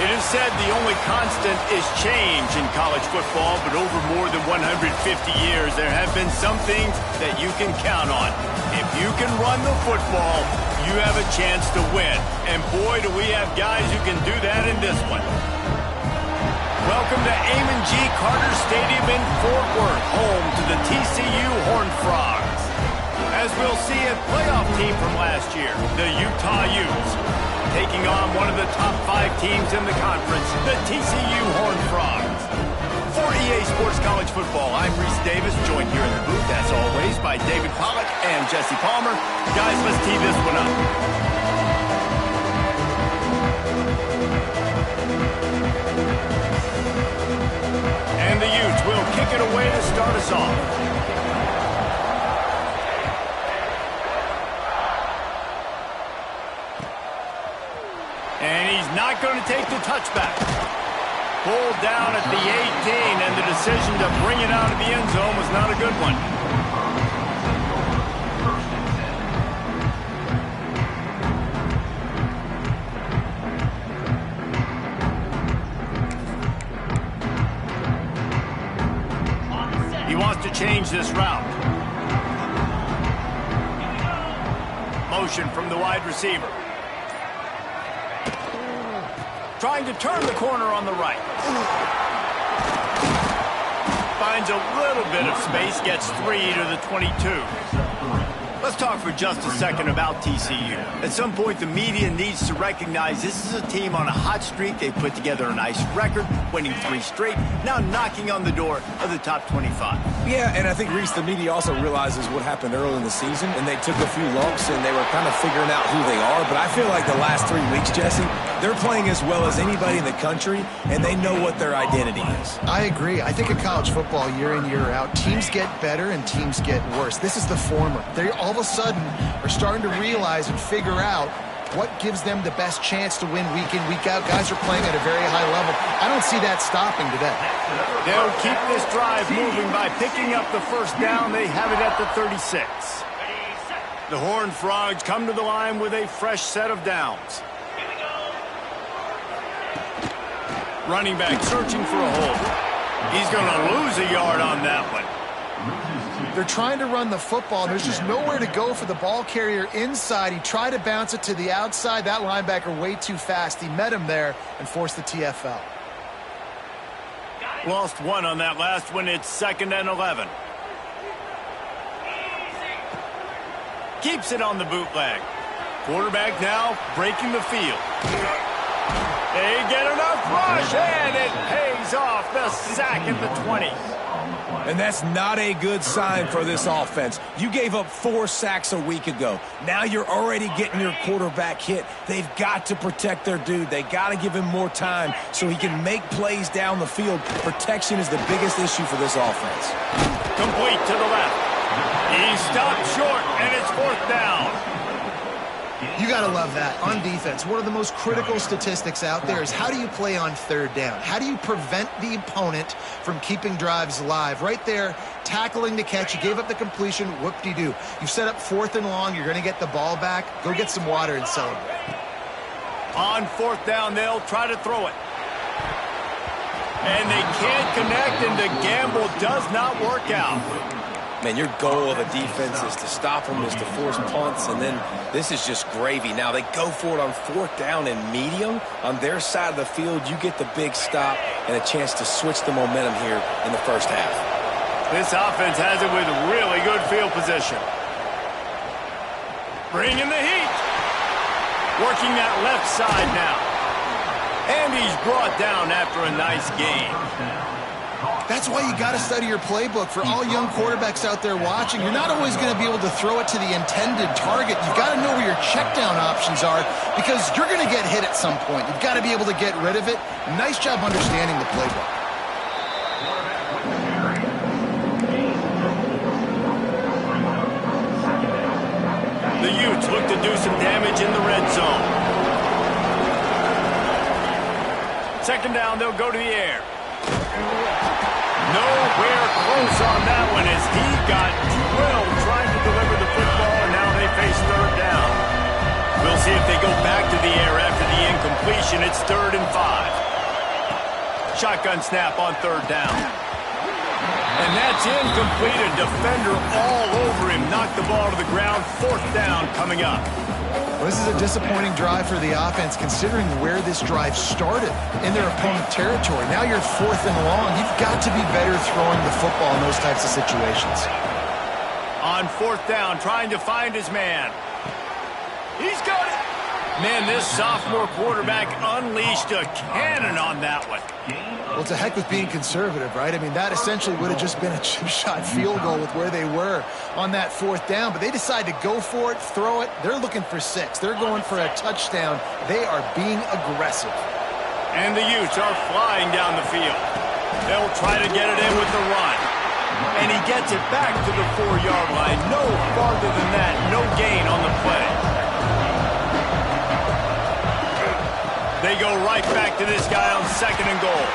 It is said the only constant is change in college football, but over more than 150 years, there have been some things that you can count on. If you can run the football, you have a chance to win. And boy, do we have guys who can do that in this one. Welcome to Amon G. Carter Stadium in Fort Worth, home to the TCU Horned Frogs. As we'll see, a playoff team from last year, the Utah Utes, taking on one of the top 5 teams in the conference, the TCU Horned Frogs. For EA Sports College Football, I'm Reese Davis, joined here in the booth, as always, by David Pollack and Jesse Palmer. Guys, let's tee this one up. And the Utes will kick it away to start us off. And he's not going to take the touchback. Pulled down at the 18, and the decision to bring it out of the end zone was not a good one. He wants to change this route. Motion from the wide receiver. Trying to turn the corner on the right. Finds a little bit of space, gets 3 to the 22. Let's talk for just a second about TCU. At some point, the media needs to recognize this is a team on a hot streak. They put together a nice record, winning 3 straight, now knocking on the door of the top 25. Yeah, and I think, Reese, the media also realizes what happened early in the season, and they took a few lumps, and they were kind of figuring out who they are. But I feel like the last 3 weeks, Jesse, they're playing as well as anybody in the country, and they know what their identity is. I agree. I think in college football, year in, year out, teams get better and teams get worse. This is the former. They all of a sudden are starting to realize and figure out what gives them the best chance to win week in, week out. Guys are playing at a very high level. I don't see that stopping today. They'll keep this drive moving by picking up the first down. They have it at the 36. The Horned Frogs come to the line with a fresh set of downs. Running back searching for a hole. He's going to lose a yard on that one. They're trying to run the football. There's just nowhere to go for the ball carrier inside. He tried to bounce it to the outside. That linebacker way too fast. He met him there and forced the TFL. Lost 1 on that last one. It's 2nd and 11. Keeps it on the bootleg. Quarterback now breaking the field. They get enough rush, and it pays off. The sack at the 20. And that's not a good sign for this offense. You gave up 4 sacks a week ago. Now you're already getting your quarterback hit. They've got to protect their dude. They got to give him more time so he can make plays down the field. Protection is the biggest issue for this offense. Complete to the left. He stopped short, and it's 4th down. You got to love that. On defense, one of the most critical statistics out there is how do you play on 3rd down? How do you prevent the opponent from keeping drives alive? Right there, tackling the catch. You gave up the completion. Whoop-de-doo. You've set up 4th and long. You're going to get the ball back. Go get some water and celebrate. On 4th down, they'll try to throw it. And they can't connect, and the gamble does not work out. Man, your goal of a defense is to stop them, is to force punts, and then this is just gravy. Now, they go for it on 4th down and medium. On their side of the field, you get the big stop and a chance to switch the momentum here in the first half. This offense has it with really good field position. Bringing the heat. Working that left side now. And he's brought down after a nice game. That's why you got to study your playbook. For all young quarterbacks out there watching, you're not always going to be able to throw it to the intended target. You've got to know where your check down options are because you're going to get hit at some point. You've got to be able to get rid of it. Nice job understanding the playbook. The Utes look to do some damage in the red zone. 2nd down, they'll go to the air. Nowhere close on that one as he got drilled trying to deliver the football, and now they face 3rd down. We'll see if they go back to the air after the incompletion. It's 3rd and 5. Shotgun snap on 3rd down. And that's incomplete. A defender all over him. Knocked the ball to the ground. 4th down coming up. Well, this is a disappointing drive for the offense, considering where this drive started, in their opponent territory. Now you're 4th and long. You've got to be better throwing the football in those types of situations. On 4th down, trying to find his man. He's got it. Man, this sophomore quarterback unleashed a cannon on that one. Well, to heck with being conservative, right? I mean, that essentially would have just been a chip-shot field goal with where they were on that 4th down. But they decide to go for it, throw it. They're looking for 6. They're going for a touchdown. They are being aggressive. And the Utes are flying down the field. They'll try to get it in with the run. And he gets it back to the 4-yard line. No farther than that. No gain on the play. They go right back to this guy on 2nd and goal.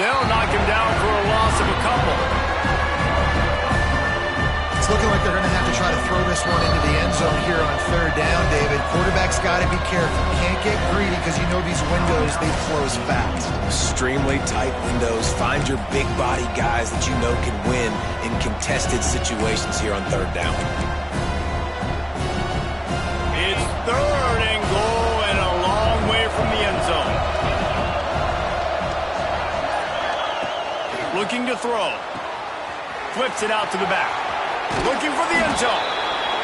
They'll knock him down for a loss of a couple. It's looking like they're going to have to try to throw this one into the end zone here on 3rd down, David. Quarterback's got to be careful. Can't get greedy because you know these windows, they close fast. Extremely tight windows. Find your big body guys that you know can win in contested situations here on 3rd down. It's 3rd and goal and a long way from the end zone. Looking to throw. Flips it out to the back. Looking for the end zone.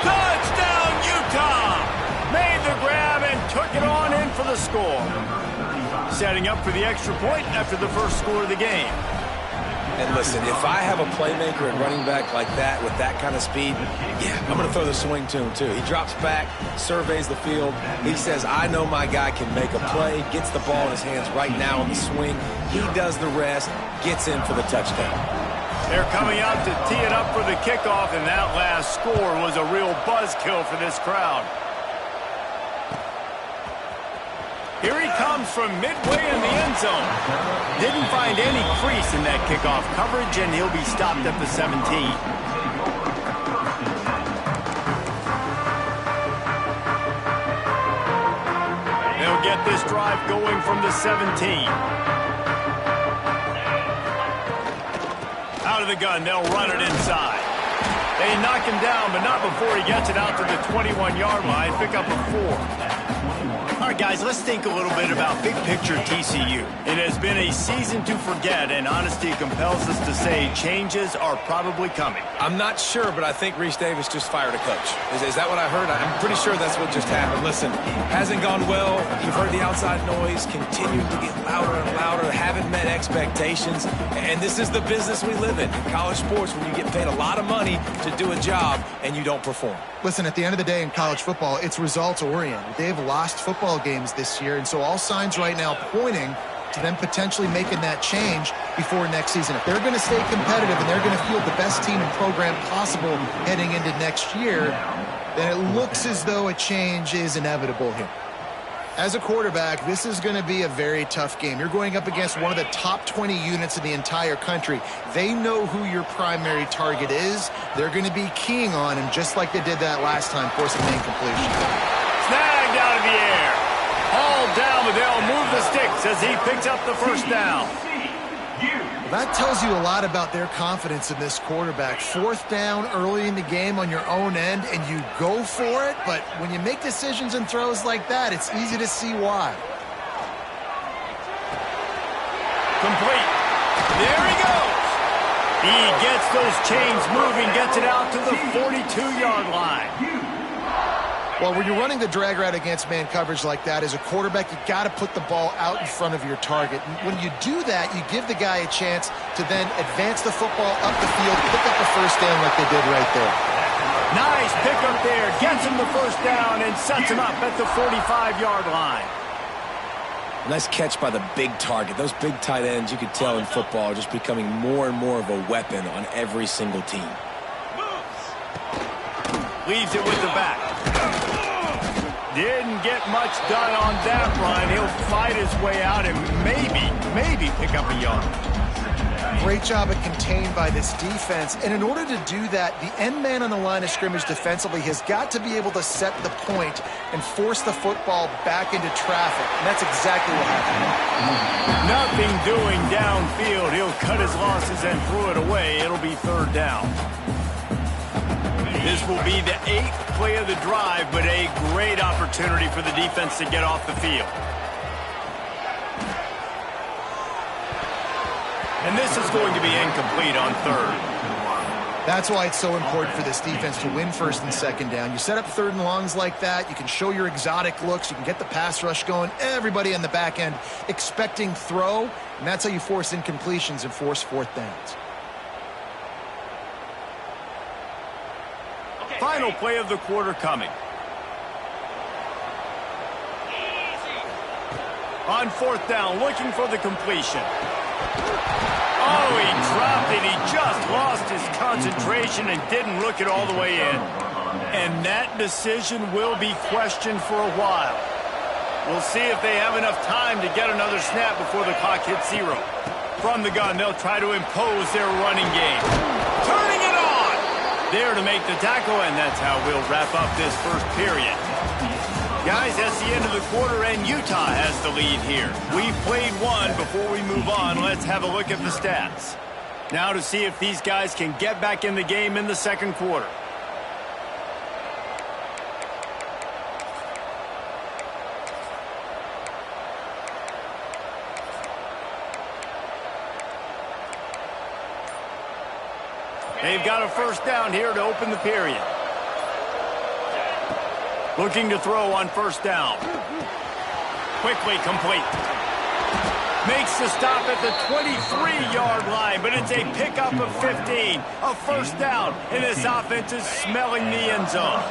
Touchdown, Utah! Made the grab and took it on in for the score. Setting up for the extra point after the first score of the game. And listen, if I have a playmaker at running back like that with that kind of speed, yeah, I'm going to throw the swing to him too. He drops back, surveys the field. He says, I know my guy can make a play, gets the ball in his hands right now on the swing. He does the rest, gets in for the touchdown. They're coming out to tee it up for the kickoff, and that last score was a real buzzkill for this crowd. Here he comes from midway in the end zone. Didn't find any crease in that kickoff coverage, and he'll be stopped at the 17. They'll get this drive going from the 17. Out of the gun, they'll run it inside. They knock him down, but not before he gets it out to the 21-yard line. Pick up a 4. All right, guys, let's think a little bit about big picture TCU. It has been a season to forget, and honesty compels us to say changes are probably coming. I'm not sure, but I think Reese Davis just fired a coach. Is that what I heard? I'm pretty sure that's what just happened. Listen, hasn't gone well. You've heard the outside noise, continued to get louder and louder, haven't met expectations, and this is the business we live in college sports, when you get paid a lot of money to do a job and you don't perform. Listen, at the end of the day in college football, it's results-oriented. They've lost football games this year, and so all signs right now pointing to them potentially making that change before next season. If they're going to stay competitive and they're going to field the best team and program possible heading into next year, then it looks as though a change is inevitable here. As a quarterback, this is going to be a very tough game. You're going up against one of the top 20 units in the entire country. They know who your primary target is. They're going to be keying on him just like they did that last time, forcing the incompletion. Snagged out of the air. Hauled down, but they'll move the sticks as he picks up the 1st down. That tells you a lot about their confidence in this quarterback. 4th down early in the game on your own end, and you go for it, but when you make decisions and throws like that, it's easy to see why. Complete. There he goes. He gets those chains moving, gets it out to the 42-yard line. Well, when you're running the drag route against man coverage like that, as a quarterback, you got to put the ball out in front of your target. And when you do that, you give the guy a chance to then advance the football up the field, pick up the 1st down like they did right there. Nice pickup there. Gets him the 1st down and sets him up at the 45-yard line. Nice catch by the big target. Those big tight ends, you could tell in football, are just becoming more and more of a weapon on every single team. Leaves it with the back. Didn't get much done on that run. He'll fight his way out and maybe pick up a yard. Great job at contained by this defense. And in order to do that, the end man on the line of scrimmage defensively has got to be able to set the point and force the football back into traffic. And that's exactly what happened. Nothing doing downfield. He'll cut his losses and throw it away. It'll be third down. This will be the 8th play of the drive, but a great opportunity for the defense to get off the field. And this is going to be incomplete on third. That's why it's so important for this defense to win first and second down. You set up third and longs like that. You can show your exotic looks. You can get the pass rush going. Everybody on the back end expecting throw. And that's how you force incompletions and force fourth downs. Final play of the quarter coming. On fourth down, looking for the completion. Oh, he dropped it. He just lost his concentration and didn't look it all the way in. And that decision will be questioned for a while. We'll see if they have enough time to get another snap before the clock hits 0. From the gun, they'll try to impose their running game. Turning it on! There to make the tackle, and that's how we'll wrap up this first period. Guys, that's the end of the quarter, and Utah has the lead here. We've played one. Before we move on, let's have a look at the stats. Now to see if these guys can get back in the game in the second quarter. They've got a first down here to open the period. Looking to throw on first down. Quickly complete. Makes the stop at the 23-yard line, but it's a pickup of 15. A first down, and this offense is smelling the end zone.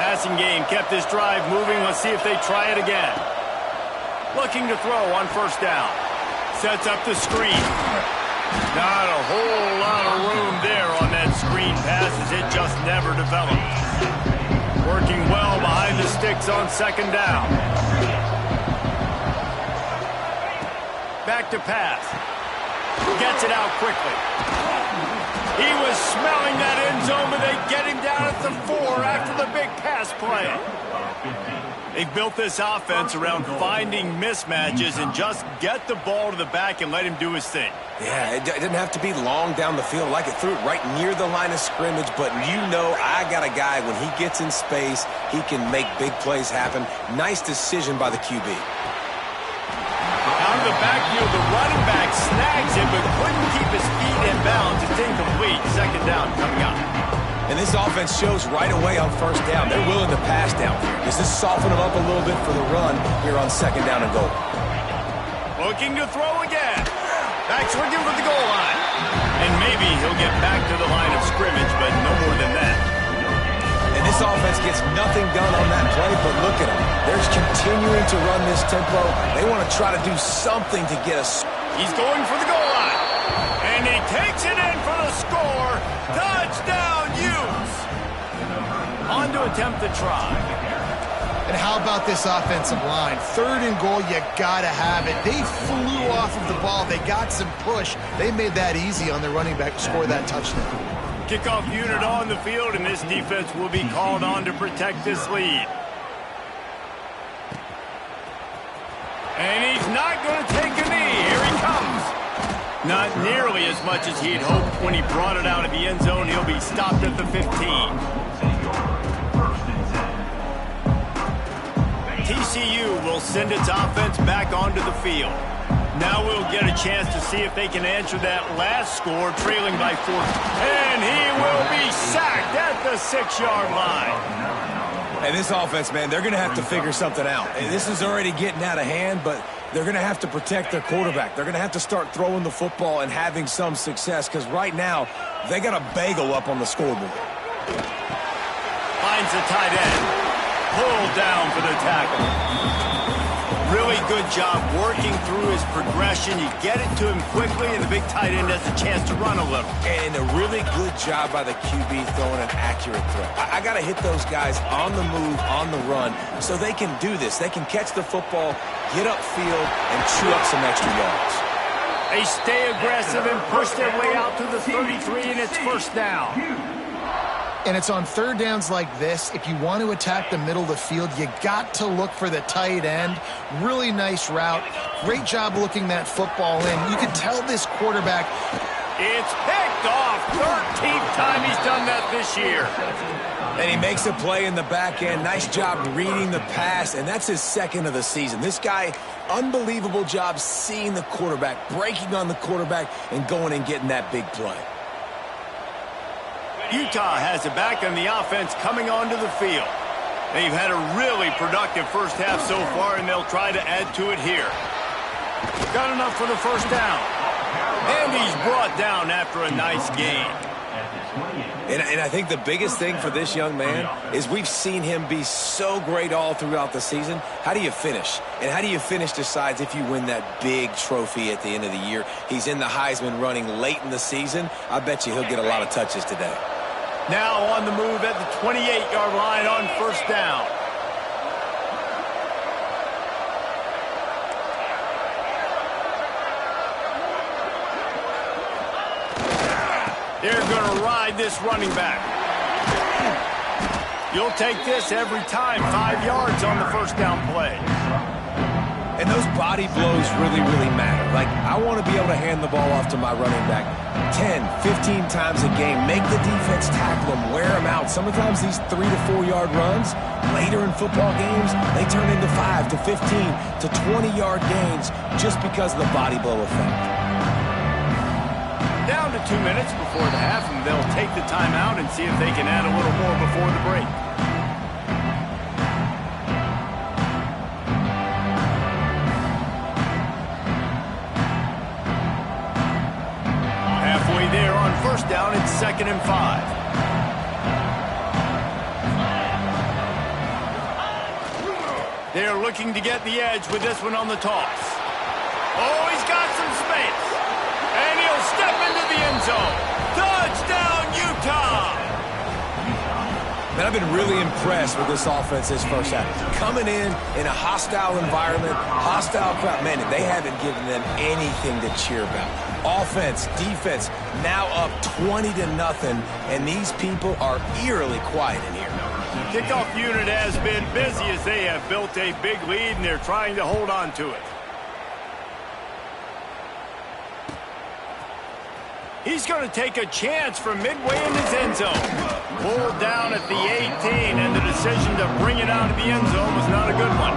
Passing game kept this drive moving. Let's see if they try it again. Looking to throw on first down. Sets up the screen. Not a whole lot of room there on that screen pass as it just never developed. Working well behind the sticks on second down. Back to pass. Gets it out quickly. He was smelling that end zone, but they get him down at the 4 after the big pass play. They've built this offense around finding mismatches and just get the ball to the back and let him do his thing. Yeah, it didn't have to be long down the field. Like it threw it right near the line of scrimmage, but you know I got a guy, when he gets in space, he can make big plays happen. Nice decision by the QB. Out of the backfield, the running back snags him, but couldn't keep his feet in bounds. It's incomplete. Second down coming up. And this offense shows right away on first down. They're willing to pass down here. Does this soften them up a little bit for the run here on second down and goal? Looking to throw again. Back's looking for the goal line. And maybe he'll get back to the line of scrimmage, but no more than that. And this offense gets nothing done on that play, but look at them. They're continuing to run this tempo. They want to try to do something to get us. He's going for the goal line. And he takes it in for the score. Touchdown, Utes. On to attempt the try. And how about this offensive line? Third and goal, you gotta have it. They flew off of the ball. They got some push. They made that easy on their running back to score that touchdown. Kickoff unit on the field, and this defense will be called on to protect this lead. And he's not going to take a knee. Here he comes. Not nearly as much as he'd hoped when he brought it out of the end zone. He'll be stopped at the 15. TCU will send its offense back onto the field. Now we'll get a chance to see if they can answer that last score, trailing by 4. And he will be sacked at the 6-yard line. And this offense, man, they're going to have to figure something out. And this is already getting out of hand, but they're going to have to protect their quarterback. They're going to have to start throwing the football and having some success, because right now they got a bagel up on the scoreboard. Finds the tight end. Pulled down for the tackle. Really good job working through his progression. You get it to him quickly, and the big tight end has a chance to run a little. And a really good job by the QB throwing an accurate throw. I got to hit those guys on the move, on the run, so they can do this. They can catch the football, get upfield, and chew up some extra yards. They stay aggressive and push their way out to the 33, and it's first down. And it's on third downs like this. If you want to attack the middle of the field, you got to look for the tight end. Really nice route. Great job looking that football in. You can tell this quarterback. It's picked off. 13th time he's done that this year. And he makes a play in the back end. Nice job reading the pass, and that's his second of the season. This guy, unbelievable job seeing the quarterback, breaking on the quarterback, and going and getting that big play. Utah has it back on the offense coming onto the field. They've had a really productive first half so far, and they'll try to add to it here. Got enough for the first down. And he's brought down after a nice gain. And I think the biggest thing for this young man is we've seen him be so great all throughout the season. How do you finish? And how do you finish decides if you win that big trophy at the end of the year. He's in the Heisman running late in the season. I bet you he'll get a lot of touches today. Now on the move at the 28-yard line on first down. They're going to ride this running back. You'll take this every time. 5 yards on the first down play. And those body blows really, really matter. Like, I want to be able to hand the ball off to my running back 10, 15 times a game. Make the defense tackle them, wear them out. Sometimes these 3 to 4 yard runs, later in football games, they turn into 5 to 15 to 20-yard gains just because of the body blow effect. Down to 2 minutes before the half, and they'll take the timeout and see if they can add a little more before the break. Halfway there on first down, it's 2nd and 5. They're looking to get the edge with this one on the toss. Oh, he's got some space. And he'll step into the end zone. Touchdown, Utah! Man, I've been really impressed with this offense this first half. Coming in a hostile environment, hostile crowd. Man, they haven't given them anything to cheer about. Offense, defense, now up 20-0, and these people are eerily quiet in here. Kickoff unit has been busy as they have built a big lead, and they're trying to hold on to it. He's going to take a chance from midway in his end zone. Pulled down at the 18, and the decision to bring it out of the end zone was not a good one.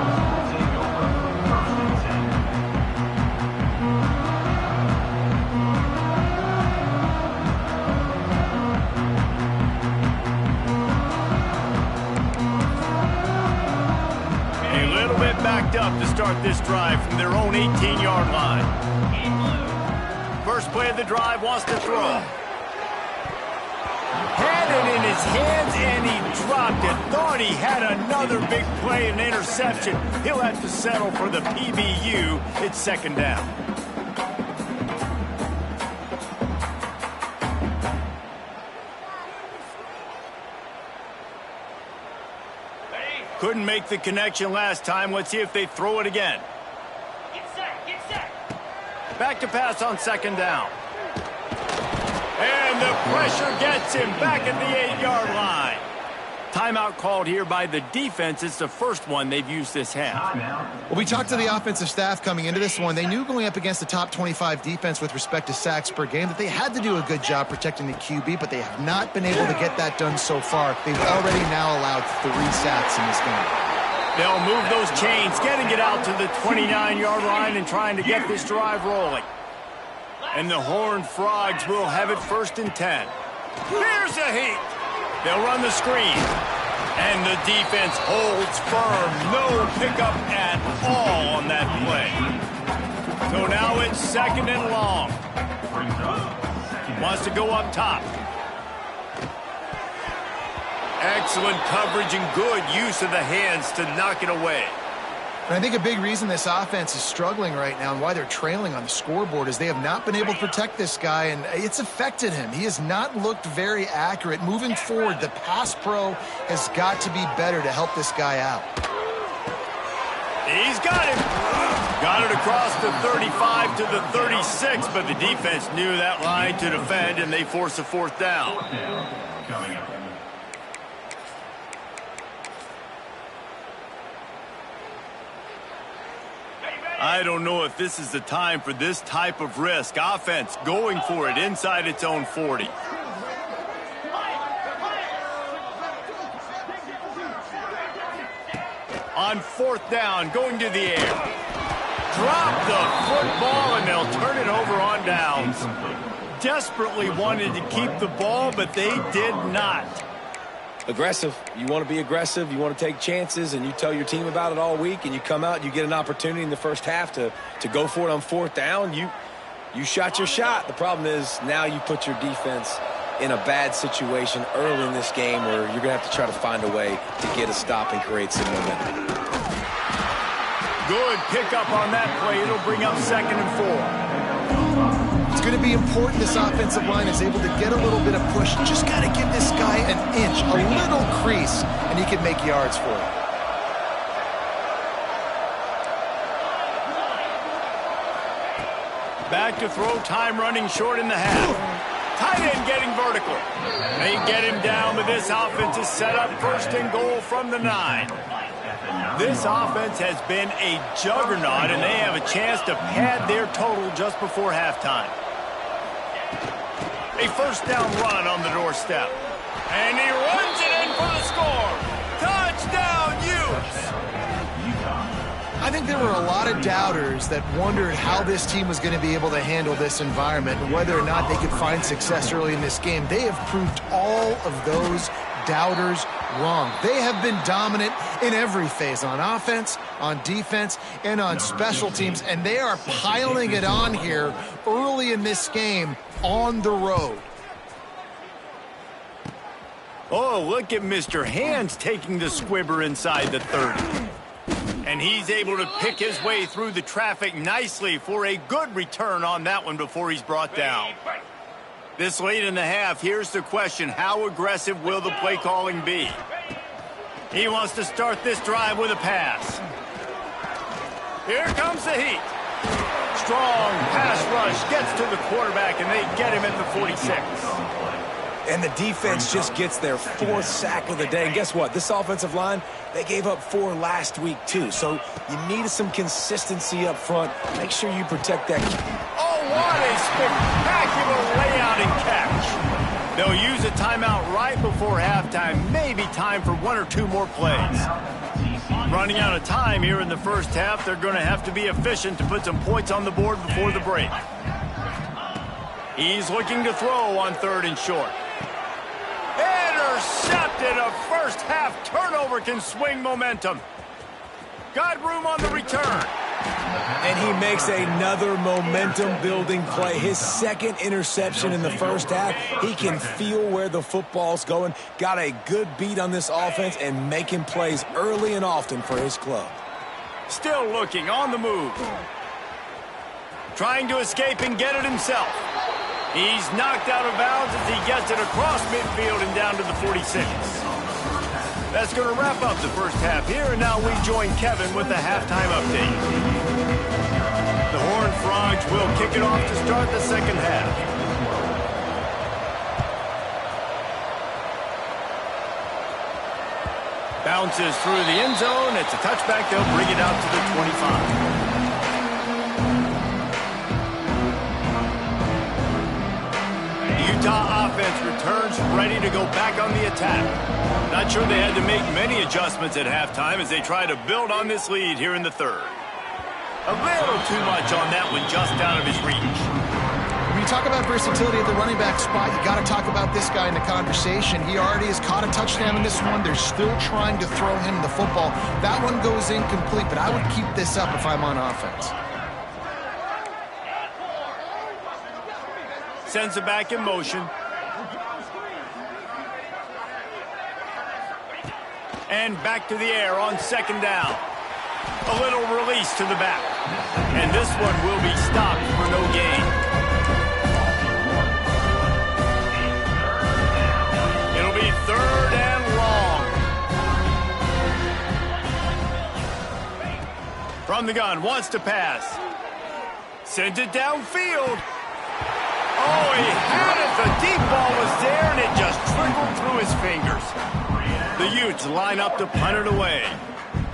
A little bit backed up to start this drive from their own 18-yard line. First play of the drive, wants to throw. Had it in his hands, and he dropped it. Thought he had another big play, an interception. He'll have to settle for the PBU. It's 2nd down. Couldn't make the connection last time. Let's see if they throw it again. Back to pass on 2nd down. And the pressure gets him back at the 8-yard line. Timeout called here by the defense. It's the first one they've used this half. Well, we talked to the offensive staff coming into this one. They knew going up against the top 25 defense with respect to sacks per game that they had to do a good job protecting the QB, but they have not been able to get that done so far. They've already now allowed 3 sacks in this game. They'll move those chains, getting it out to the 29-yard line and trying to get this drive rolling. And the Horned Frogs will have it 1st and 10. Here's a heat. They'll run the screen. And the defense holds firm. No pickup at all on that play. So now it's 2nd and long. Wants to go up top. Excellent coverage and good use of the hands to knock it away. And I think a big reason this offense is struggling right now and why they're trailing on the scoreboard is they have not been able to protect this guy, and it's affected him. He has not looked very accurate. Moving forward, the pass pro has got to be better to help this guy out. He's got him. Got it across the 35 to the 36, but the defense knew that line to defend, and they force a fourth down. I don't know if this is the time for this type of risk. Offense going for it inside its own 40. On fourth down, going to the air. Drop the football, and they'll turn it over on downs. Desperately wanted to keep the ball, but they did not. Aggressive. You want to be aggressive. You want to take chances, and you tell your team about it all week, and you come out and you get an opportunity in the first half to go for it on fourth down. You shot your shot. The problem is now you put your defense in a bad situation early in this game where you're going to have to try to find a way to get a stop and create some momentum. Good pickup on that play. It'll bring up 2nd and 4. It's going to be important this offensive line is able to get a little bit of push. Just got to give this guy an inch, a little crease, and he can make yards for it. Back to throw, time running short in the half. Tight end getting vertical. They get him down, but this offense is set up 1st and goal from the 9. This offense has been a juggernaut, and they have a chance to pad their total just before halftime. A 1st down run on the doorstep. And he runs it in for the score. Touchdown, Utes! I think there were a lot of doubters that wondered how this team was going to be able to handle this environment and whether or not they could find success early in this game. They have proved all of those doubters wrong. They have been dominant in every phase, on offense, on defense, and on special teams, and they are piling it on here early in this game on the road. Oh, look at Mr. Hands taking the squibber inside the 30. And he's able to pick his way through the traffic nicely for a good return on that one before he's brought down. This late in the half, here's the question: how aggressive will the play calling be? He wants to start this drive with a pass. Here comes the heat. Strong pass rush gets to the quarterback, and they get him at the 46. And the defense just gets their 4th sack of the day. And guess what? This offensive line, they gave up 4 last week too. So you need some consistency up front. Make sure you protect that. Oh, what a spectacular layout and catch. They'll use a timeout right before halftime. Maybe time for 1 or 2 more plays. Running out of time here in the first half. They're going to have to be efficient to put some points on the board before the break. He's looking to throw on 3rd and short. Intercepted. A first half turnover can swing momentum. Got room on the return. And he makes another momentum-building play. His 2nd interception in the first half. He can feel where the football's going. Got a good beat on this offense and making plays early and often for his club. Still looking on the move. Trying to escape and get it himself. He's knocked out of bounds as he gets it across midfield and down to the 46. That's going to wrap up the first half here, and now we join Kevin with the halftime update. The Horned Frogs will kick it off to start the second half. Bounces through the end zone. It's a touchback. They'll bring it out to the 25. Utah offense returns ready to go back on the attack. Not sure they had to make many adjustments at halftime as they try to build on this lead here in the 3rd. A little too much on that one, just out of his reach. When you talk about versatility at the running back spot, you got to talk about this guy in the conversation. He already has caught a touchdown in this one. They're still trying to throw him the football. That one goes incomplete, but I would keep this up if I'm on offense. Sends it back in motion. And back to the air on 2nd down. A little release to the back. And this one will be stopped for no gain. It'll be 3rd and long. From the gun, wants to pass. Sends it downfield. Oh, he had it. The deep ball was there, and it just trickled through his fingers. The Utes line up to punt it away.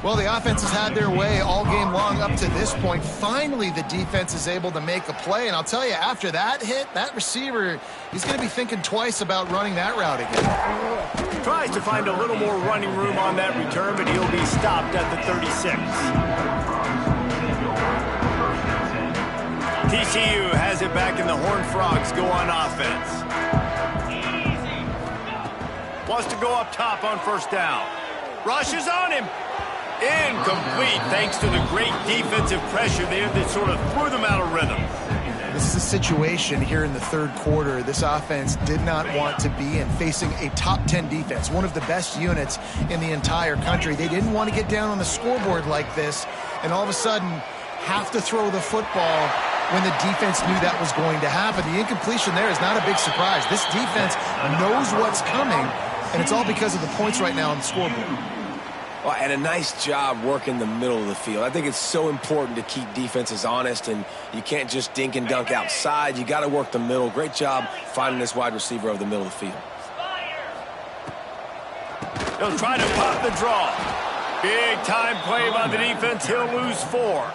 Well, the offense has had their way all game long up to this point. Finally, the defense is able to make a play. And I'll tell you, after that hit, that receiver, he's going to be thinking twice about running that route again. Tries to find a little more running room on that return, but he'll be stopped at the 36. TCU has it back, and the Horned Frogs go on offense. Wants to go up top on first down. Rushes on him. Incomplete, thanks to the great defensive pressure there that sort of threw them out of rhythm. This is a situation here in the third quarter this offense did not want to be in, facing a top 10 defense, one of the best units in the entire country. They didn't want to get down on the scoreboard like this and all of a sudden have to throw the football when the defense knew that was going to happen. The incompletion there is not a big surprise. This defense knows what's coming, and it's all because of the points right now on the scoreboard. Well, and a nice job working the middle of the field. I think it's so important to keep defenses honest, and you can't just dink and dunk outside. You got to work the middle. Great job finding this wide receiver over the middle of the field. He'll try to pop the draw. Big time play by the defense. He'll lose 4.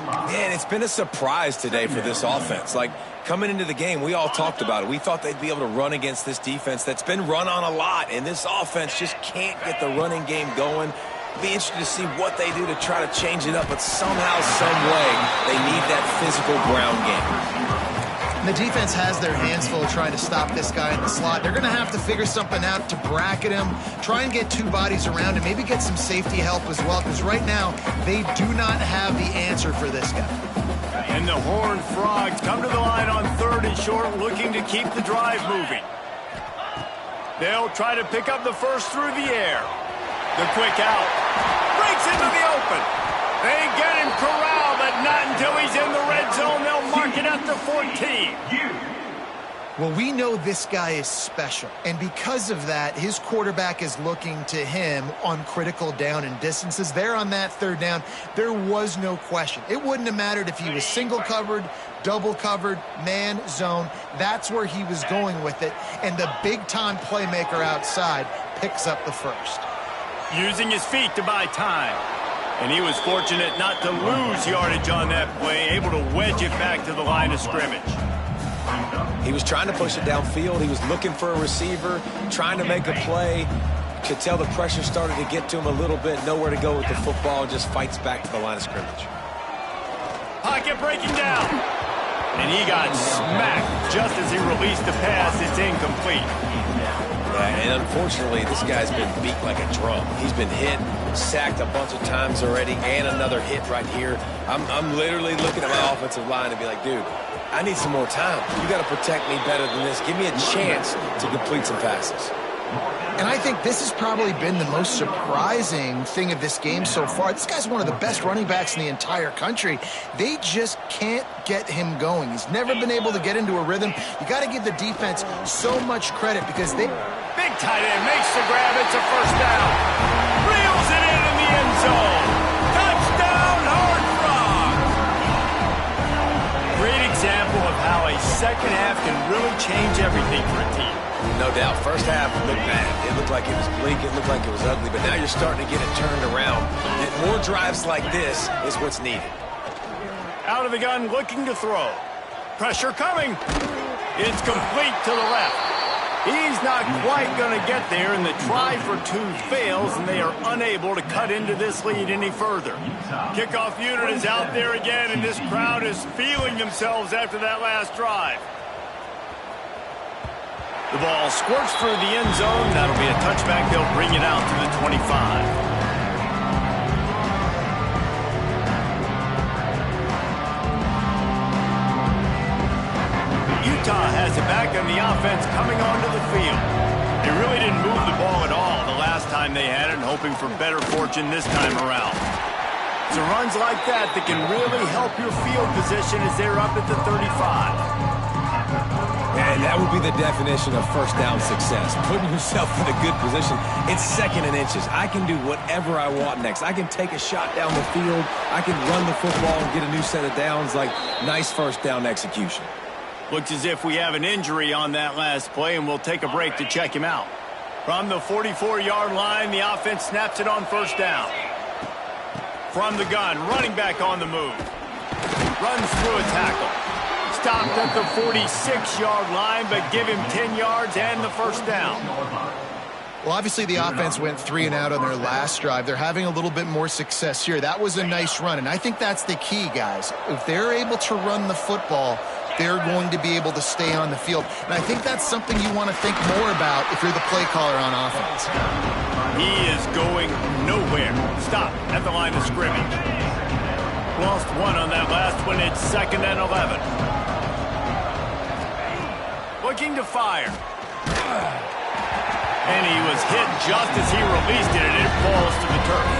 Man, it's been a surprise today for this offense. Like, coming into the game, we all talked about it. We thought they'd be able to run against this defense that's been run on a lot, and this offense just can't get the running game going. It'll be interesting to see what they do to try to change it up, but somehow, some way, they need that physical ground game. And the defense has their hands full trying to stop this guy in the slot. They're going to have to figure something out to bracket him, try and get 2 bodies around him, maybe get some safety help as well, because right now they do not have the answer for this guy. And the Horned Frogs come to the line on 3rd and short, looking to keep the drive moving. They'll try to pick up the first through the air. The quick out. Breaks into the open. They get him corralled, but not until he's in the red zone. They'll mark it at the 14. Well, we know this guy is special, and because of that, his quarterback is looking to him on critical down and distances. There on that 3rd down, there was no question. It wouldn't have mattered if he was single covered, double covered, man, zone. That's where he was going with it, and the big-time playmaker outside picks up the first. Using his feet to buy time. And he was fortunate not to lose yardage on that play, able to wedge it back to the line of scrimmage. He was trying to push it downfield. He was looking for a receiver, trying to make a play. Could tell the pressure started to get to him a little bit. Nowhere to go with the football, and just fights back to the line of scrimmage. Pocket breaking down. And he got smacked just as he released the pass. It's incomplete. Yeah, and unfortunately, this guy's been beat like a drum. He's been hit, sacked a bunch of times already, and another hit right here. I'm literally looking at my offensive line and be like, dude, I need some more time. You got to protect me better than this. Give me a chance to complete some passes. And I think this has probably been the most surprising thing of this game so far. This guy's one of the best running backs in the entire country. They just can't get him going. He's never been able to get into a rhythm. You got to give the defense so much credit because they... Big tight end makes the grab. It's a first down. Reels it in the end zone. Touchdown, Horned Frogs. Great example of how a second half can really change everything for a team. No doubt. First half looked bad. It looked like it was bleak. It looked like it was ugly. But now you're starting to get it turned around. More drives like this is what's needed. Out of the gun, looking to throw. Pressure coming. It's complete to the left. He's not quite going to get there, and the try for 2 fails, and they are unable to cut into this lead any further. Kickoff unit is out there again, and this crowd is feeling themselves after that last drive. The ball squirts through the end zone. That'll be a touchback. They'll bring it out to the 25. Utah has it back on the offense coming onto the field. They really didn't move the ball at all the last time they had it, hoping for better fortune this time around. So runs like that can really help your field position as they're up at the 35. Yeah, And that would be the definition of first down success. Putting yourself in a good position. It's second and inches. I can do whatever I want next. I can take a shot down the field. I can run the football and get a new set of downs. Like, nice first down execution. Looks as if we have an injury on that last play, and we'll take a break to check him out. From the 44-yard line, the offense snaps it on first down. From the gun, running back on the move. Runs through a tackle. Stopped at the 46-yard line, but give him 10 yards and the first down. Well, obviously the offense went 3 and out on their last drive. They're having a little bit more success here. That was a nice run, and I think that's the key, guys. If they're able to run the football, they're going to be able to stay on the field. And I think that's something you want to think more about if you're the play caller on offense. He is going nowhere. Stop at the line of scrimmage. Lost one on that last one. It's 2nd and 11. Looking to fire. And he was hit just as he released it, and it falls to the turf.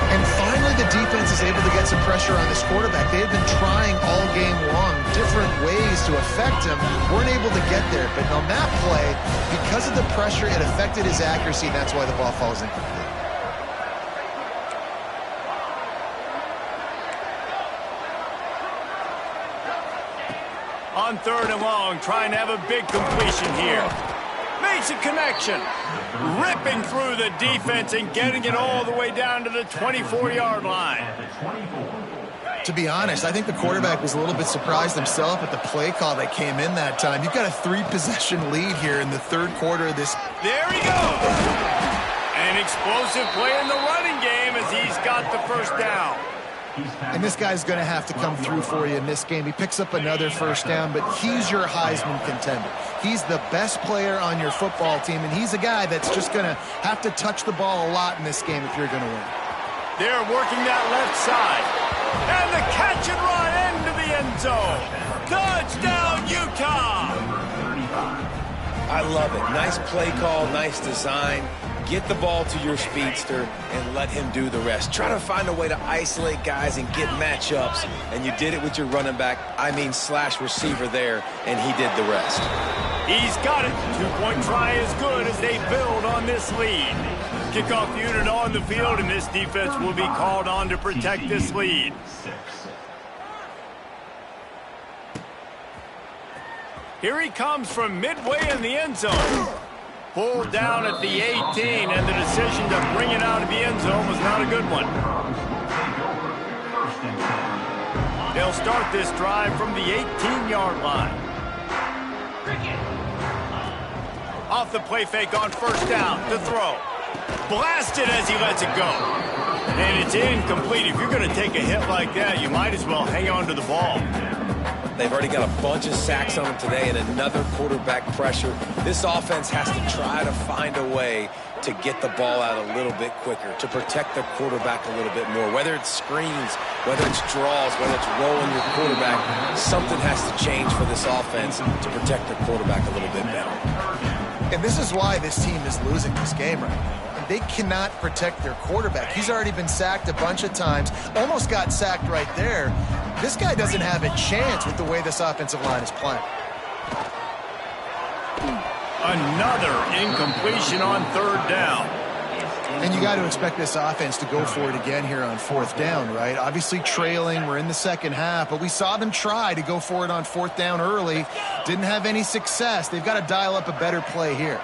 And finally, the defense is able to get some pressure on this quarterback. They had been trying all game long different ways to affect him. Weren't able to get there. But on that play, because of the pressure, it affected his accuracy, and that's why the ball falls incomplete. On 3rd and long, trying to have a big completion here. Makes a connection. Ripping through the defense and getting it all the way down to the 24-yard line. To be honest, I think the quarterback was a little bit surprised himself at the play call that came in that time. You've got a 3-possession lead here in the 3rd quarter of this. There he goes. An explosive play in the running game as he's got the first down. And this guy's going to have to come through for you in this game. He picks up another first down, but he's your Heisman contender. He's the best player on your football team, and he's a guy that's just going to have to touch the ball a lot in this game if you're going to win. They're working that left side. And the catch and run into the end zone. Touchdown, Utah! I love it. Nice play call, nice design. Get the ball to your speedster and let him do the rest. Try to find a way to isolate guys and get matchups, and you did it with your running back, slash receiver there, and he did the rest. He's got it. 2-point try is good as they build on this lead. Kickoff unit on the field, and this defense will be called on to protect this lead. Here he comes from midway in the end zone. Pulled down at the 18, and the decision to bring it out of the end zone was not a good one. They'll start this drive from the 18-yard line. Off the play fake on first down to throw. Blasted as he lets it go. And it's incomplete. If you're going to take a hit like that, you might as well hang on to the ball. They've already got a bunch of sacks on them today and another quarterback pressure. This offense has to try to find a way to get the ball out a little bit quicker, to protect their quarterback a little bit more. Whether it's screens, whether it's draws, whether it's rolling your quarterback, something has to change for this offense to protect their quarterback a little bit better. And this is why this team is losing this game right now. They cannot protect their quarterback. He's already been sacked a bunch of times, almost got sacked right there. This guy doesn't have a chance with the way this offensive line is playing. Another incompletion on 3rd down. And you got to expect this offense to go for it again here on 4th down, right? Obviously trailing, we're in the second half, but we saw them try to go for it on 4th down early. Didn't have any success. They've got to dial up a better play here.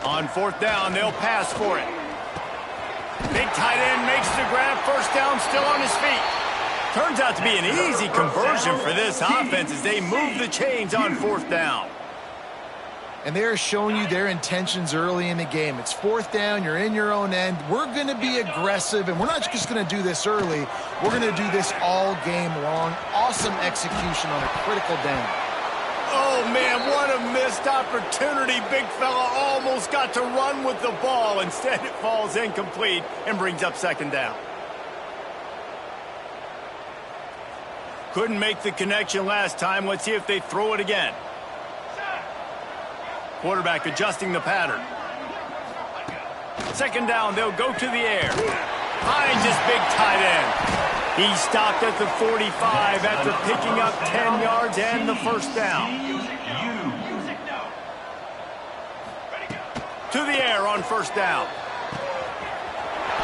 On 4th down, they'll pass for it. Big tight end makes the grab. First down, still on his feet. Turns out to be an easy conversion for this offense as they move the chains on 4th down. And they're showing you their intentions early in the game. It's 4th down, you're in your own end. We're going to be aggressive, and we're not just going to do this early. We're going to do this all game long. Awesome execution on a critical down. Oh, man, what a missed opportunity. Big fella almost got to run with the ball. Instead, it falls incomplete and brings up 2nd down. Couldn't make the connection last time. Let's see if they throw it again. Quarterback adjusting the pattern. 2nd down, they'll go to the air. Finds his big tight end. He stopped at the 45 after picking up 10 yards and the first down. To the air on first down.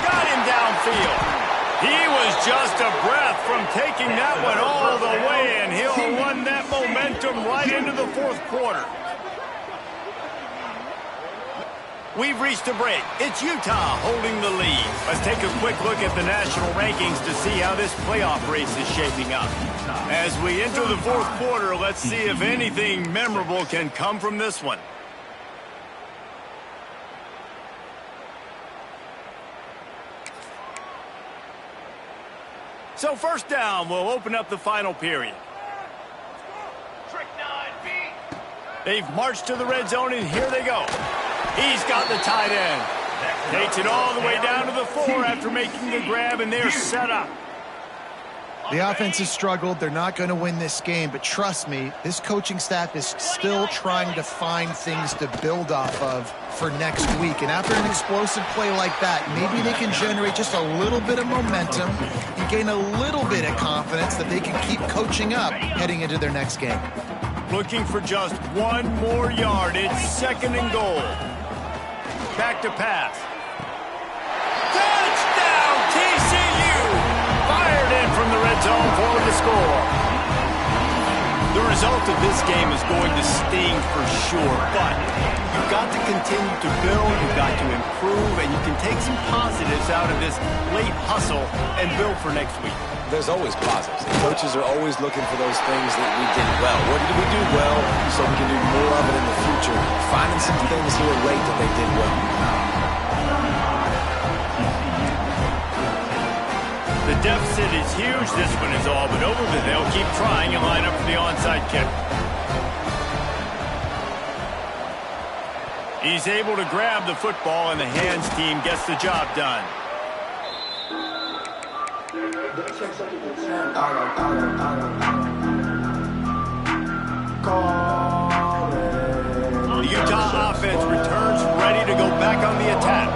Got him downfield. He was just a breath from taking that one all the way, and he'll run that momentum right into the fourth quarter. We've reached a break. It's Utah holding the lead. Let's take a quick look at the national rankings to see how this playoff race is shaping up. As we enter the fourth quarter, let's see if anything memorable can come from this one. So first down, we'll open up the final period. They've marched to the red zone, and here they go. He's got the tight end. Takes it all the way down to the 4 after making the grab, and they're set up. The offense has struggled. They're not going to win this game, but trust me, this coaching staff is still trying to find things to build off of for next week. And after an explosive play like that, maybe they can generate just a little bit of momentum and gain a little bit of confidence that they can keep coaching up heading into their next game. Looking for just one more yard. It's second and goal. Back to pass. Touchdown, TCU! Fired in from the red zone for the score. The result of this game is going to sting for sure, but you've got to continue to build, you've got to improve, and you can take some positives out of this late hustle and build for next week. There's always positives. The coaches are always looking for those things that we did well. What did we do well so we can do more of it in the future? Finding some things here late that they did well. The deficit is huge. This one is all but over, but they'll keep trying and line up for the onside kick. He's able to grab the football, and the hands team gets the job done. The Utah offense returns ready to go back on the attack.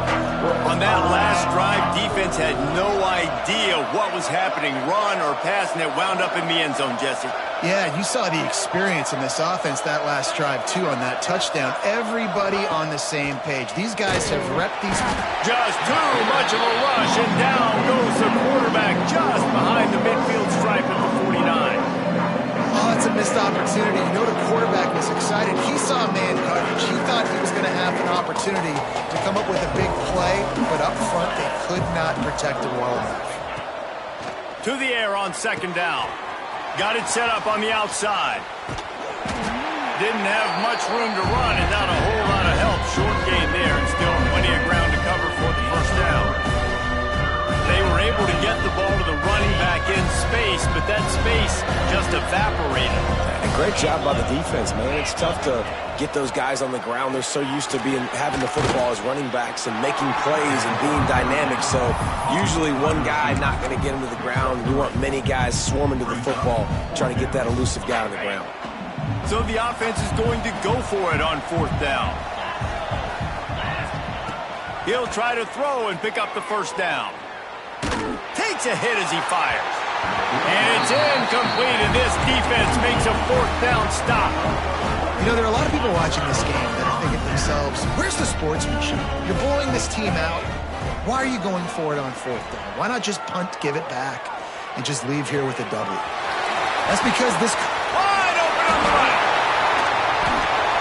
On that last drive, defense had no idea what was happening, run or pass, and it wound up in the end zone, Jesse. Yeah, you saw the experience in this offense that last drive, too, on that touchdown. Everybody on the same page. These guys have repped these. Just too much of a rush, and down goes the quarterback just behind the midfield stripe at the 49. Oh, it's a missed opportunity. You know the quarterback was excited. He saw man coverage. He thought he was going to have an opportunity to come up with a big play, but up front they could not protect him well enough. To the air on second down. Got it set up on the outside. Didn't have much room to run and not a whole lot of help. Short gain there and still plenty of ground to cover for the first down. They were able to get the ball to the running back in space, but that space just evaporated. And great job by the defense, man. It's tough to get those guys on the ground. They're so used to having the football as running backs and making plays and being dynamic. So usually one guy not going to get him to the ground. We want many guys swarming to the football, trying to get that elusive guy on the ground. So the offense is going to go for it on fourth down. He'll try to throw and pick up the first down. Takes a hit as he fires. And it's incomplete, and this defense makes a fourth down stop. You know, there are a lot of people watching this game that are thinking to themselves, where's the sportsmanship? You're blowing this team out. Why are you going for it on fourth down? Why not just punt, give it back, and just leave here with a W? That's because this... Wide open on the right.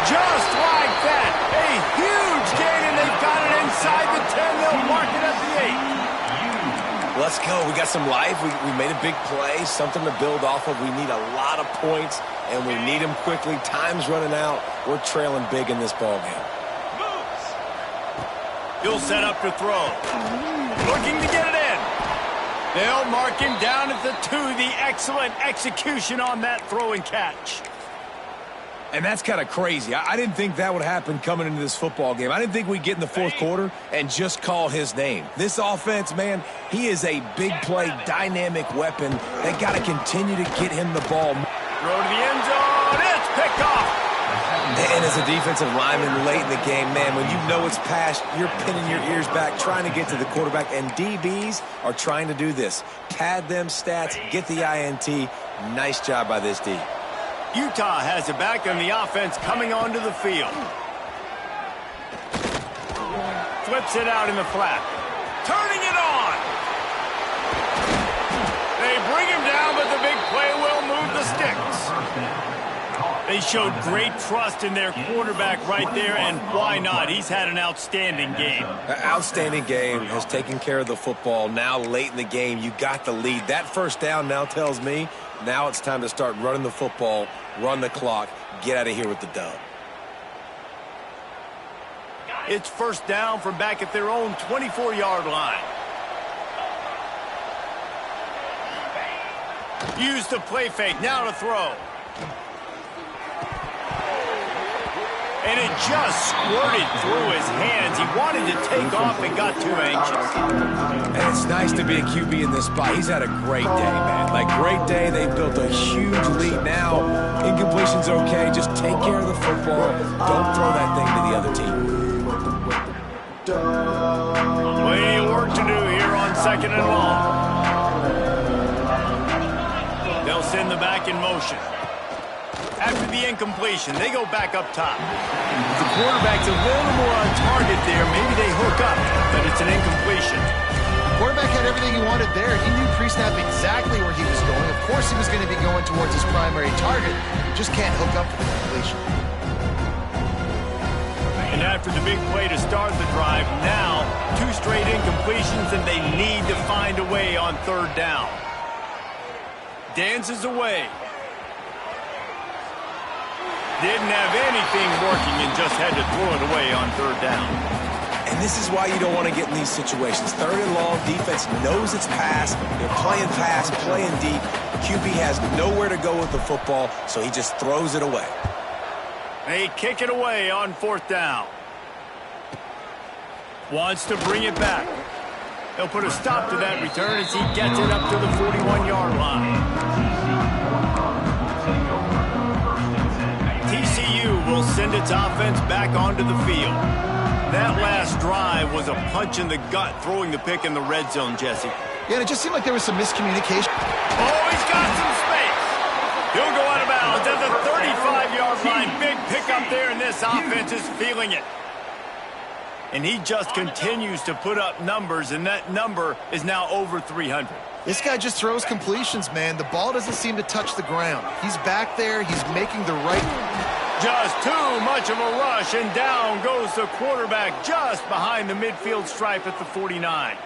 Just like that. A huge gain, and they've got it inside the 10. They'll mark it at the 8. Let's go. We got some life. We made a big play, something to build off of. We need a lot of points, and we need them quickly. Time's running out. We're trailing big in this ball game. He'll set up to throw. Looking to get it in. They'll mark him down at the 2. The excellent execution on that throw and catch. And that's kind of crazy. I didn't think that would happen coming into this football game. I didn't think we'd get in the fourth quarter and just call his name. This offense, man, he is a big play, dynamic weapon. They got to continue to get him the ball. Throw to the end zone. It's picked off. And as a defensive lineman late in the game, man, when you know it's past, you're pinning your ears back, trying to get to the quarterback, and DBs are trying to do this. Pad them stats, get the INT. Nice job by this D. Utah has it back on the offense coming onto the field. Flips it out in the flat. Turning it on. They bring him down, but the big play will move the sticks. They showed great trust in their quarterback right there, and why not? He's had an outstanding game. An outstanding game, has taken care of the football. Now late in the game, you got the lead. That first down now tells me now it's time to start running the football, run the clock, get out of here with the dub. It's first down from back at their own 24-yard line. Use the play fake, now to throw. And it just squirted through his hands. He wanted to take off and got too anxious. And it's nice to be a QB in this spot. He's had a great day, man. Like, great day. They've built a huge lead now. Incompletion's okay. Just take care of the football. Don't throw that thing to the other team. Plenty of work to do here on 2nd and long. They'll send the back in motion. After the incompletion, they go back up top. The quarterback's a little more on target there. Maybe they hook up, but it's an incompletion. Quarterback had everything he wanted there. He knew pre-snap exactly where he was going. Of course he was going to be going towards his primary target. Just can't hook up for the completion. And after the big play to start the drive, now 2 straight incompletions, and they need to find a way on 3rd down. Dances away. Didn't have anything working and just had to throw it away on 3rd down. And this is why you don't want to get in these situations. 3rd and long, defense knows it's pass. They're playing pass, playing deep. QB has nowhere to go with the football, so he just throws it away. They kick it away on 4th down. Wants to bring it back. They'll put a stop to that return as he gets it up to the 41-yard line. TCU will send its offense back onto the field. That last drive was a punch in the gut, throwing the pick in the red zone, Jesse. Yeah, and it just seemed like there was some miscommunication. Oh, he's got some space. He'll go out of bounds at the 35-yard line. Big pickup there, and this offense is feeling it. And he just continues to put up numbers, and that number is now over 300. This guy just throws completions, man. The ball doesn't seem to touch the ground. He's back there. He's making the right... Just too much of a rush, and down goes the quarterback just behind the midfield stripe at the 49.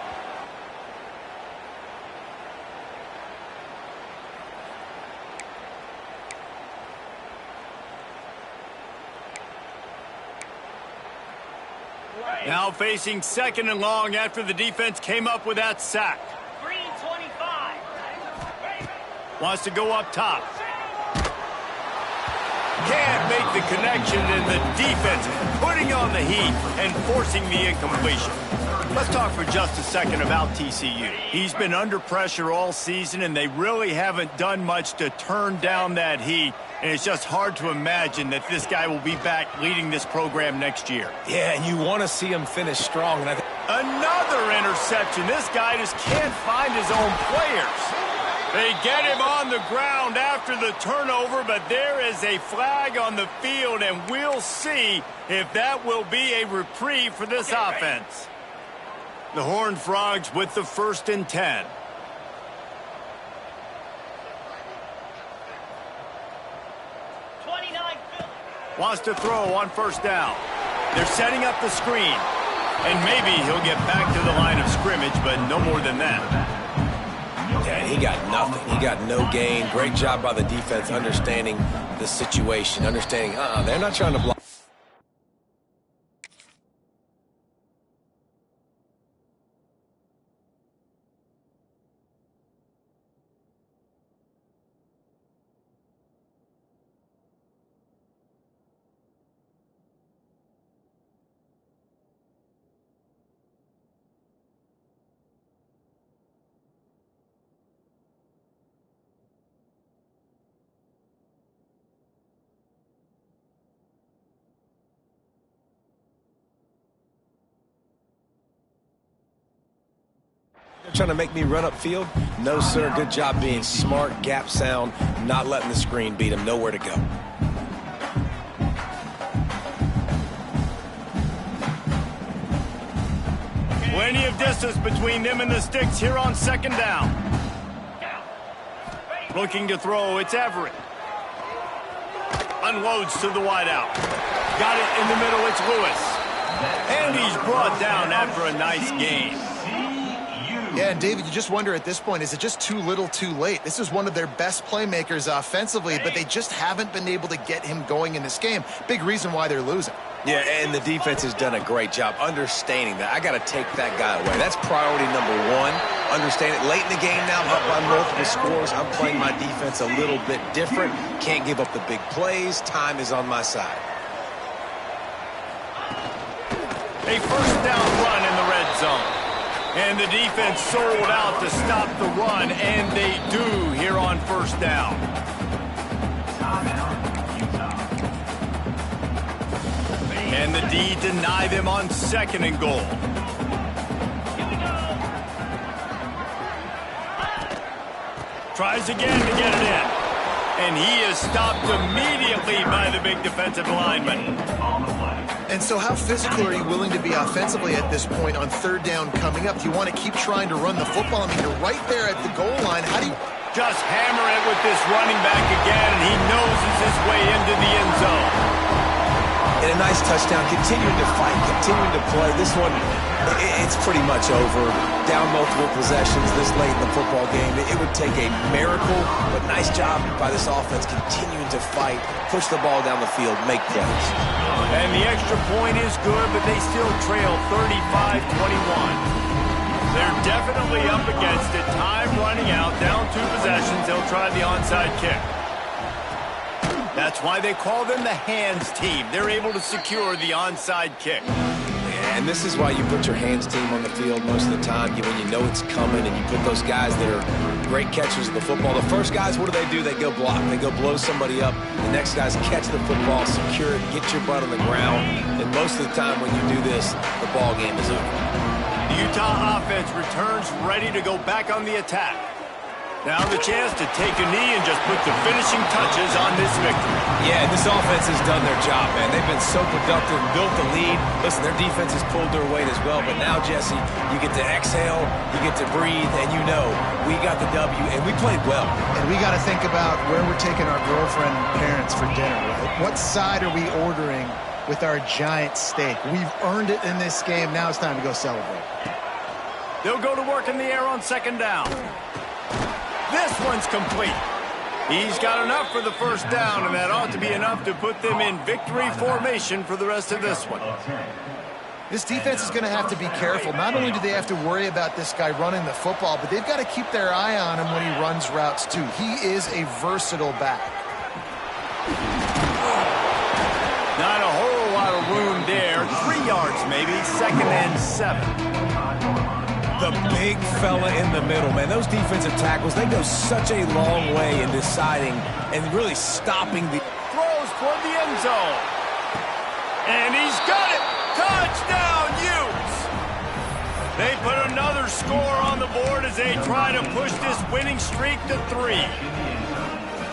Now facing 2nd and long after the defense came up with that sack. Green 25. Wants to go up top. Can't make the connection, and the defense putting on the heat and forcing the incompletion. Let's talk for just a second about TCU. He's been under pressure all season, and they really haven't done much to turn down that heat. And it's just hard to imagine that this guy will be back leading this program next year. Yeah, and you want to see him finish strong. And Another interception. This guy just can't find his own players. They get him on the ground after the turnover, but there is a flag on the field, and we'll see if that will be a reprieve for this offense. The Horned Frogs with the 1st and 10. Wants to throw on 1st down. They're setting up the screen. And maybe he'll get back to the line of scrimmage, but no more than that. Yeah, he got nothing. He got no gain. Great job by the defense understanding the situation, understanding, they're not trying to block. Trying to make me run upfield? No, sir. Good job being smart, gap sound, not letting the screen beat him. Nowhere to go. Plenty of distance between them and the sticks here on second down. Looking to throw, it's Everett. Unloads to the wideout. Got it in the middle, it's Lewis. And he's brought down after a nice gain. Yeah, and David, you just wonder at this point, is it just too little too late? This is one of their best playmakers offensively, but they just haven't been able to get him going in this game. Big reason why they're losing. Yeah, and the defense has done a great job understanding that. I got to take that guy away. That's priority number one. Understand it. Late in the game now, up by multiple scores. I'm playing my defense a little bit different. Can't give up the big plays. Time is on my side. A first down run in the red zone. And the defense sold out to stop the run, and they do here on first down. And the D deny them on second and goal. Tries again to get it in. And he is stopped immediately by the big defensive lineman. And so how physical are you willing to be offensively at this point on third down coming up? Do you want to keep trying to run the football? I mean, you're right there at the goal line. How do you... Just hammer it with this running back again, and he noses his way into the end zone. And a nice touchdown. Continuing to fight, continuing to play. This one, it's pretty much over. Down multiple possessions this late in the football game. It would take a miracle, but nice job by this offense continuing to fight, push the ball down the field, make plays. And the extra point is good, but they still trail 35-21. They're definitely up against it. Time running out, down 2 possessions. They'll try the onside kick. That's why they call them the hands team. They're able to secure the onside kick. And this is why you put your hands team on the field most of the time when you know it's coming, and you put those guys that are great catchers of the football. The first guys, what do? They go block. They go blow somebody up. The next guys catch the football, secure it, get your butt on the ground. And most of the time when you do this, the ball game is over. The Utah offense returns ready to go back on the attack. Now the chance to take a knee and just put the finishing touches on this victory. Yeah, this offense has done their job, man. They've been so productive, built the lead. Listen, their defense has pulled their weight as well. But now, Jesse, you get to exhale, you get to breathe, and you know we got the W, and we played well. And we got to think about where we're taking our girlfriend and parents for dinner, right? What side are we ordering with our giant steak? We've earned it in this game. Now it's time to go celebrate. They'll go to work in the air on second down. This one's complete. He's got enough for the first down, and that ought to be enough to put them in victory formation for the rest of this one. This defense is going to have to be careful. Not only do they have to worry about this guy running the football, but they've got to keep their eye on him when he runs routes too. He is a versatile back. Not a whole lot of room there. 3 yards maybe, 2nd and 7. The big fella in the middle, man. Those defensive tackles, they go such a long way in deciding and really stopping the... Throws toward the end zone. And he's got it. Touchdown, Utes. They put another score on the board as they try to push this winning streak to 3.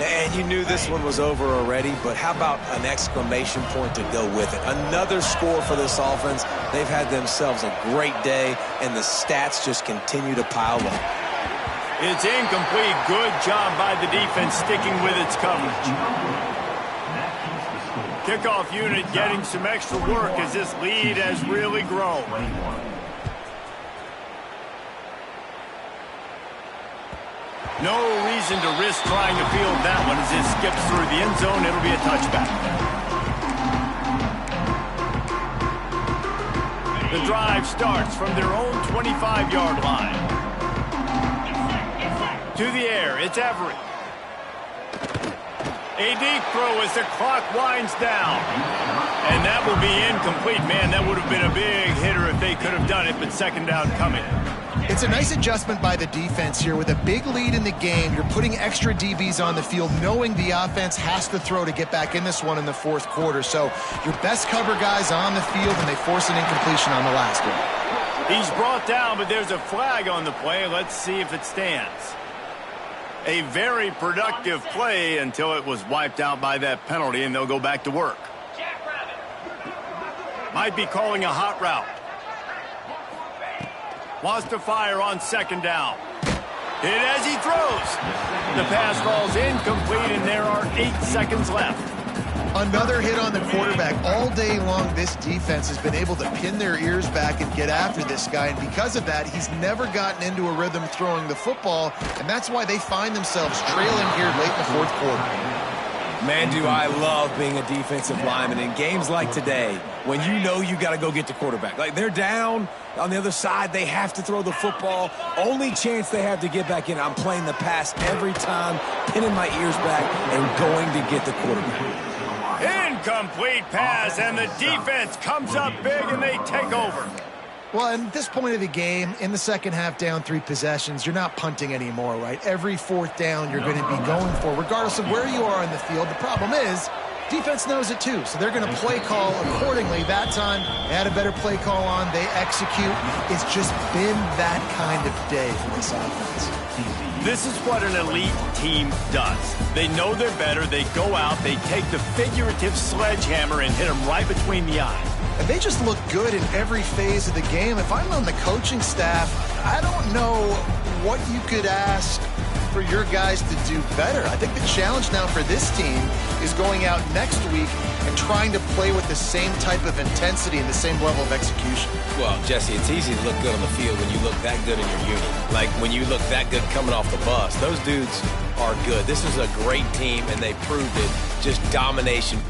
And you knew this one was over already, but how about an exclamation point to go with it? Another score for this offense. They've had themselves a great day, and the stats just continue to pile up. It's incomplete. Good job by the defense sticking with its coverage. Kickoff unit getting some extra work as this lead has really grown. No reason to risk trying to field that one as it skips through the end zone. It'll be a touchback. The drive starts from their own 25-yard line. To the air, it's Everett. A deep throw as the clock winds down. And that will be incomplete. Man, that would have been a big hitter if they could have done it, but second down coming. It's a nice adjustment by the defense here. With a big lead in the game, you're putting extra DBs on the field, knowing the offense has to throw to get back in this one in the 4th quarter. So your best cover guys on the field, and they force an incompletion on the last one. He's brought down, but there's a flag on the play. Let's see if it stands. A very productive play until it was wiped out by that penalty, and they'll go back to work. Might be calling a hot route. Wants to fire on second down. Hit as he throws. The pass falls incomplete, and there are 8 seconds left. Another hit on the quarterback. All day long, this defense has been able to pin their ears back and get after this guy, and because of that, he's never gotten into a rhythm throwing the football, and that's why they find themselves trailing here late in the fourth quarter. Man, do I love being a defensive lineman in games like today when you know you got to go get the quarterback. Like, they're down on the other side. They have to throw the football. Only chance they have to get back in. I'm playing the pass every time, pinning my ears back, and going to get the quarterback. Incomplete pass, and the defense comes up big, and they take over. Well, at this point of the game, in the second half, down 3 possessions, you're not punting anymore, right? Every fourth down you're going to be going for, regardless of where you are in the field. The problem is, defense knows it too, so they're going to play call accordingly. That time, they had a better play call on. They execute. It's just been that kind of day for this offense. This is what an elite team does. They know they're better. They go out. They take the figurative sledgehammer and hit them right between the eyes. And they just look good in every phase of the game. If I'm on the coaching staff, I don't know what you could ask for your guys to do better. I think the challenge now for this team is going out next week and trying to play with the same type of intensity and the same level of execution. Well, Jesse, it's easy to look good on the field when you look that good in your unit. Like when you look that good coming off the bus. Those dudes are good. This is a great team, and they proved it. Just domination.